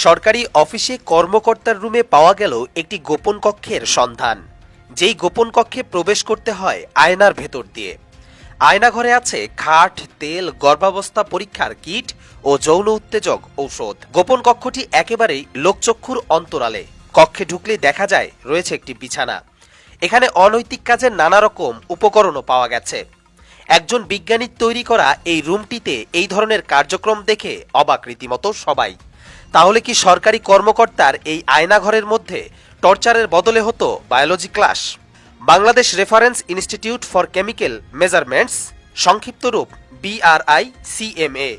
সরকারি অফিসে কর্মকর্তার রুমে পাওয়া গেল একটি গোপন কক্ষের সন্ধান। যেই গোপন কক্ষে প্রবেশ করতে হয় আয়নার ভেতর দিয়ে। আয়নাঘরে আছে খাট, তেল, গর্ভাবস্থা পরীক্ষার কিট ও যৌন উত্তেজক ঔষধ। গোপন কক্ষটি একেবারেই লোকচক্ষুর অন্তরালে। কক্ষে ঢুকলে দেখা যায় রয়েছে একটি বিছানা। এখানে অনৈতিক কাজের নানা রকম উপকরণও পাওয়া গেছে। একজন বিজ্ঞানীর তৈরি করা এই রুমটিতে এই ধরনের কার্যক্রম দেখে অবাক রীতিমতো সবাই। তাহলে কি সরকারি কর্মকর্তার এই আয়নাঘরের মধ্যে টর্চারের বদলে হতো biology class? Bangladesh reference institute for chemical measurements, সংক্ষিপ্ত রূপ BRICMA।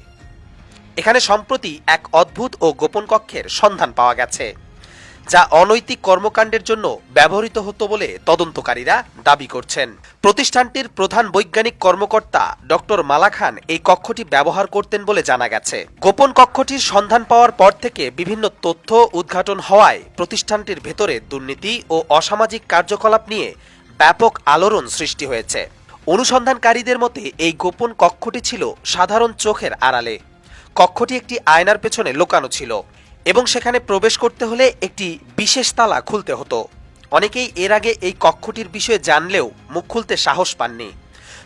এখানে সম্প্রতি এক অদ্ভুত ও গোপন কক্ষের সন্ধান পাওয়া গেছে, যা অনৈতিক কর্মকাণ্ডের জন্য ব্যবহৃত হতো বলে তদন্তকারীরা দাবি করছেন। প্রতিষ্ঠানটির প্রধান বৈজ্ঞানিক কর্মকর্তা ডক্টর মালা খান এই কক্ষটি ব্যবহার করতেন বলে জানা গেছে। গোপন কক্ষটির সন্ধান পাওয়ার পর থেকে বিভিন্ন তথ্য উদ্ঘাটন হওয়ায় প্রতিষ্ঠানটির ভেতরে দুর্নীতি ও অসামাজিক কার্যকলাপ নিয়ে ব্যাপক আলোড়ন সৃষ্টি হয়েছে। অনুসন্ধানকারীদের মতে এই গোপন কক্ষটি ছিল সাধারণ চোখের আড়ালে। কক্ষটি একটি আয়নার পেছনে লুকানো ছিল এবং সেখানে প্রবেশ করতে হলে একটি বিশেষ তালা খুলতে হতো। অনেকেই এর আগে এই কক্ষটির বিষয়ে জানলেও মুখ খুলতে সাহস পাননি।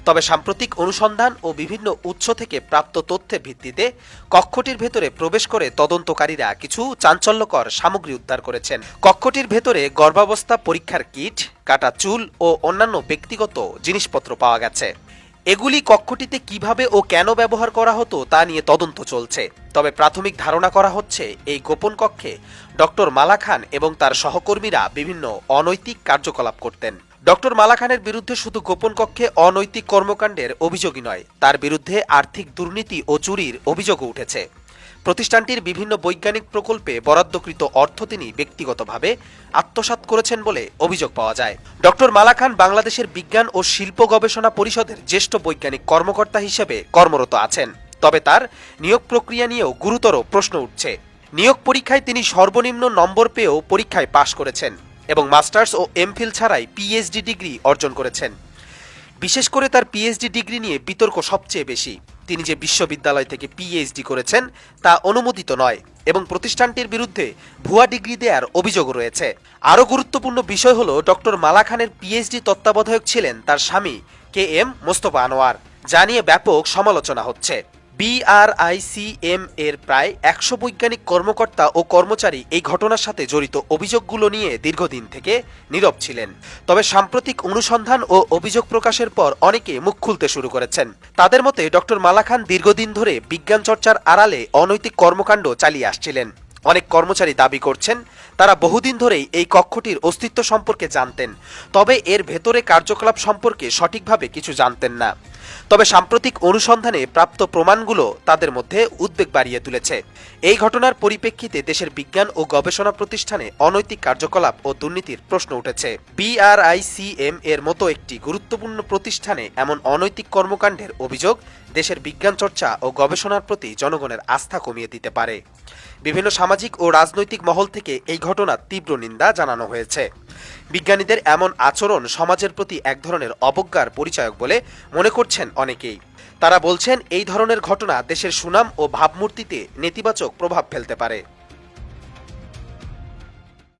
তবে সাম্প্রতিক অনুসন্ধান ও বিভিন্ন উৎস থেকে প্রাপ্ত তথ্যের ভিত্তিতে কক্ষটির ভেতরে প্রবেশ করে তদন্তকারীরা কিছু চাঞ্চল্যকর সামগ্রী উদ্ধার করেছেন। কক্ষটির ভেতরে গর্ভাবস্থা পরীক্ষার কিট, কাটা চুল ও অন্যান্য ব্যক্তিগত জিনিসপত্র পাওয়া গেছে। এগুলি কক্ষটিতে কিভাবে ও কেন ব্যবহার করা হতো তা নিয়ে তদন্ত চলছে। তবে প্রাথমিক ধারণা করা হচ্ছে এই গোপন কক্ষে ডক্টর মালা খান এবং তার সহকর্মীরা বিভিন্ন অনৈতিক কার্যকলাপ করতেন। ডক্টর মালা খানের বিরুদ্ধে শুধু গোপন কক্ষে অনৈতিক কর্মকাণ্ডের অভিযোগই নয়, তার বিরুদ্ধে আর্থিক দুর্নীতি ও চুরির অভিযোগও উঠেছে। প্রতিষ্ঠানটির বিভিন্ন বৈজ্ঞানিক প্রকল্পে বরাদ্দকৃত অর্থ তিনি ব্যক্তিগতভাবে আত্মসাৎ করেছেন বলে অভিযোগ পাওয়া যায়। ডক্টর মালা খান বাংলাদেশের বিজ্ঞান ও শিল্প গবেষণা পরিষদের জ্যেষ্ঠ বৈজ্ঞানিক কর্মকর্তা হিসেবে কর্মরত আছেন। তবে তার নিয়োগ প্রক্রিয়া নিয়েও গুরুতর প্রশ্ন উঠছে। নিয়োগ পরীক্ষায় তিনি সর্বনিম্ন নম্বর পেয়েও পরীক্ষায় পাশ করেছেন এবং মাস্টার্স ও এমফিল ছাড়াই PhD ডিগ্রি অর্জন করেছেন। বিশেষ করে তার PhD ডিগ্রি নিয়ে বিতর্ক সবচেয়ে বেশি। তিনি যে বিশ্ববিদ্যালয় থেকে PhD করেছেন তা অনুমোদিত নয় এবং প্রতিষ্ঠানটির বিরুদ্ধে ভুয়া ডিগ্রি দেওয়ার অভিযোগ রয়েছে। আরও গুরুত্বপূর্ণ বিষয় হল ডক্টর মালা খানের PhD তত্ত্বাবধায়ক ছিলেন তার স্বামী KM মোস্তফা আনোয়ার, যা নিয়ে ব্যাপক সমালোচনা হচ্ছে। BRICM এর প্রায় 100 বৈজ্ঞানিক কর্মকর্তা ও কর্মচারী এই ঘটনার সাথে জড়িত অভিযোগগুলো নিয়ে দীর্ঘদিন থেকে নীরব ছিলেন। তবে সাম্প্রতিক অনুসন্ধান ও অভিযোগ প্রকাশের পর অনেকে মুখ খুলতে শুরু করেছেন। তাদের মতে ডক্টর মালা খান দীর্ঘদিন ধরে বিজ্ঞান চর্চার আড়ালে অনৈতিক কর্মকাণ্ড চালিয়ে আসছিলেন। অনেক কর্মচারী দাবি করছেন তারা বহুদিন ধরেই এই কক্ষটির অস্তিত্ব সম্পর্কে জানতেন, তবে এর ভেতরে কার্যকলাপ সম্পর্কে সঠিকভাবে কিছু জানতেন না। তবে সাম্প্রতিক অনুসন্ধানে প্রাপ্ত প্রমাণগুলো তাদের মধ্যে উদ্বেগ বাড়িয়ে তুলেছে। এই ঘটনার পরিপ্রেক্ষিতে দেশের বিজ্ঞান ও গবেষণা প্রতিষ্ঠানে অনৈতিক কার্যকলাপ ও দুর্নীতির প্রশ্ন উঠেছে। BRICM এর মতো একটি গুরুত্বপূর্ণ প্রতিষ্ঠানে এমন অনৈতিক কর্মকাণ্ডের অভিযোগ দেশের বিজ্ঞান চর্চা ও গবেষণার প্রতি জনগণের আস্থা কমিয়ে দিতে পারে। বিভিন্ন সামাজিক ও রাজনৈতিক মহল থেকে এই ঘটনার তীব্র নিন্দা জানানো হয়েছে। বিজ্ঞানীদের এমন আচরণ সমাজের প্রতি এক ধরনের অবজ্ঞার পরিচায়ক বলে মনে করছেন অনেকেই। তারা বলছেন এই ধরনের ঘটনা দেশের সুনাম ও ভাবমূর্তিতে নেতিবাচক প্রভাব ফেলতে পারে।